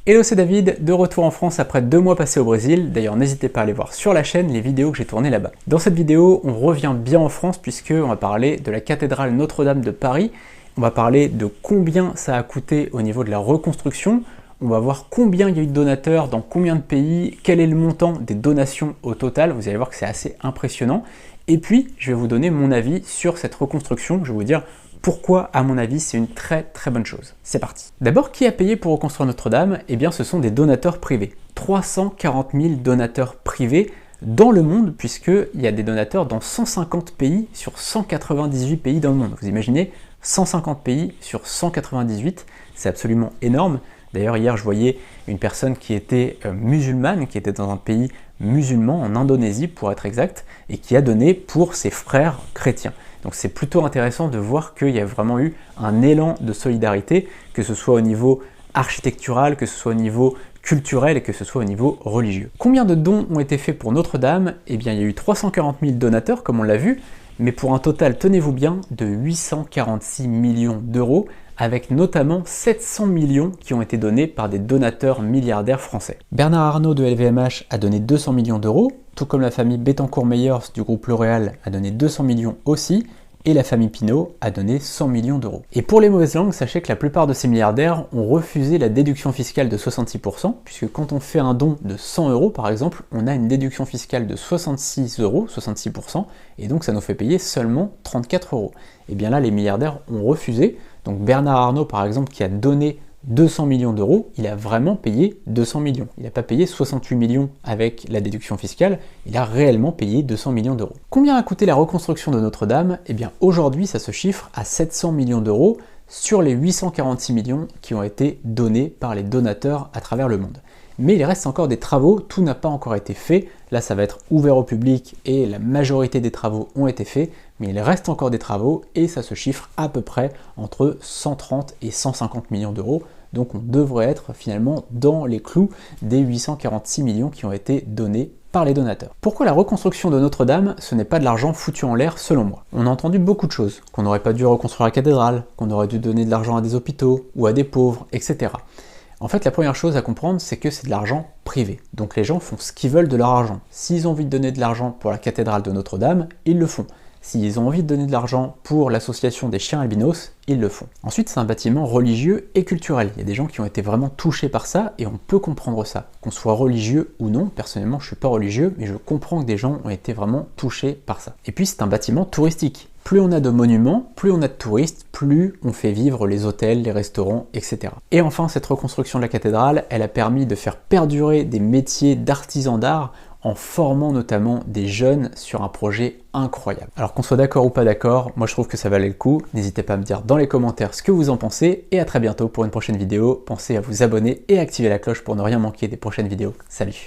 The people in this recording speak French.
Hello, c'est David, de retour en France après 2 mois passés au Brésil. D'ailleurs, n'hésitez pas à aller voir sur la chaîne les vidéos que j'ai tournées là-bas. Dans cette vidéo, on revient bien en France puisqu'on va parler de la cathédrale Notre-Dame de Paris. On va parler de combien ça a coûté au niveau de la reconstruction. On va voir combien il y a eu de donateurs, dans combien de pays, quel est le montant des donations au total. Vous allez voir que c'est assez impressionnant. Et puis, je vais vous donner mon avis sur cette reconstruction. Je vais vous dire pourquoi, à mon avis, c'est une très bonne chose. C'est parti. D'abord, qui a payé pour reconstruire Notre-Dame? Eh bien, ce sont des donateurs privés. 340 000 donateurs privés dans le monde, puisqu'il y a des donateurs dans 150 pays sur 198 pays dans le monde. Vous imaginez, 150 pays sur 198, c'est absolument énorme. D'ailleurs, hier, je voyais une personne qui était musulmane, qui était dans un pays musulman, en Indonésie pour être exact, et qui a donné pour ses frères chrétiens. Donc c'est plutôt intéressant de voir qu'il y a vraiment eu un élan de solidarité, que ce soit au niveau architectural, que ce soit au niveau culturel et que ce soit au niveau religieux. Combien de dons ont été faits pour Notre-Dame? Eh bien, il y a eu 340 000 donateurs, comme on l'a vu, mais pour un total, tenez-vous bien, de 846 millions d'euros, avec notamment 700 millions qui ont été donnés par des donateurs milliardaires français. Bernard Arnault de LVMH a donné 200 millions d'euros, tout comme la famille Bettencourt-Meyers du groupe L'Oréal a donné 200 millions aussi, et la famille Pinault a donné 100 millions d'euros. Et pour les mauvaises langues, sachez que la plupart de ces milliardaires ont refusé la déduction fiscale de 66%, puisque quand on fait un don de 100 euros par exemple, on a une déduction fiscale de 66 euros, 66%, et donc ça nous fait payer seulement 34 euros. Et bien là, les milliardaires ont refusé. Donc Bernard Arnault par exemple, qui a donné 200 millions d'euros, il a vraiment payé 200 millions. Il n'a pas payé 68 millions avec la déduction fiscale, il a réellement payé 200 millions d'euros. Combien a coûté la reconstruction de Notre-Dame? Eh bien aujourd'hui, ça se chiffre à 700 millions d'euros sur les 846 millions qui ont été donnés par les donateurs à travers le monde. Mais il reste encore des travaux, tout n'a pas encore été fait. Là, ça va être ouvert au public et la majorité des travaux ont été faits, mais il reste encore des travaux et ça se chiffre à peu près entre 130 et 150 millions d'euros. Donc on devrait être finalement dans les clous des 846 millions qui ont été donnés par les donateurs. Pourquoi la reconstruction de Notre-Dame, ce n'est pas de l'argent foutu en l'air selon moi? On a entendu beaucoup de choses, qu'on n'aurait pas dû reconstruire la cathédrale, qu'on aurait dû donner de l'argent à des hôpitaux ou à des pauvres, etc. En fait, la première chose à comprendre, c'est que c'est de l'argent privé. Donc les gens font ce qu'ils veulent de leur argent. S'ils ont envie de donner de l'argent pour la cathédrale de Notre-Dame, ils le font. S'ils ont envie de donner de l'argent pour l'association des chiens albinos, ils le font. Ensuite, c'est un bâtiment religieux et culturel. Il y a des gens qui ont été vraiment touchés par ça et on peut comprendre ça. Qu'on soit religieux ou non, personnellement je suis pas religieux, mais je comprends que des gens ont été vraiment touchés par ça. Et puis c'est un bâtiment touristique. Plus on a de monuments, plus on a de touristes, plus on fait vivre les hôtels, les restaurants, etc. Et enfin, cette reconstruction de la cathédrale, elle a permis de faire perdurer des métiers d'artisans d'art en formant notamment des jeunes sur un projet incroyable. Alors qu'on soit d'accord ou pas d'accord, moi je trouve que ça valait le coup. N'hésitez pas à me dire dans les commentaires ce que vous en pensez et à très bientôt pour une prochaine vidéo. Pensez à vous abonner et à activer la cloche pour ne rien manquer des prochaines vidéos. Salut!